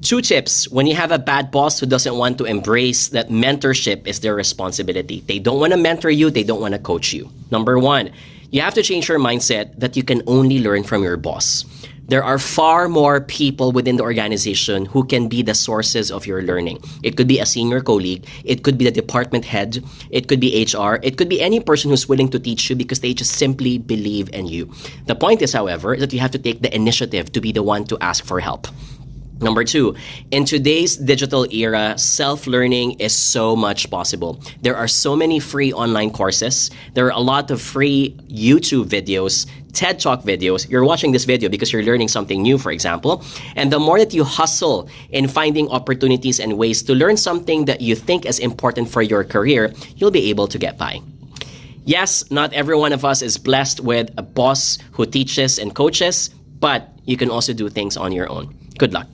2 tips when you have a bad boss who doesn't want to embrace that mentorship is their responsibility. They don't want to mentor you. They don't want to coach you. Number 1, you have to change your mindset that you can only learn from your boss. There are far more people within the organization who can be the sources of your learning. It could be a senior colleague. It could be the department head. It could be HR. It could be any person who's willing to teach you because they just simply believe in you. The point is, however, that you have to take the initiative to be the one to ask for help. Number 2, in today's digital era, self-learning is so much possible. There are so many free online courses. There are a lot of free YouTube videos, TED Talk videos. You're watching this video because you're learning something new, for example. And the more that you hustle in finding opportunities and ways to learn something that you think is important for your career, you'll be able to get by. Yes, not every one of us is blessed with a boss who teaches and coaches, but you can also do things on your own. Good luck.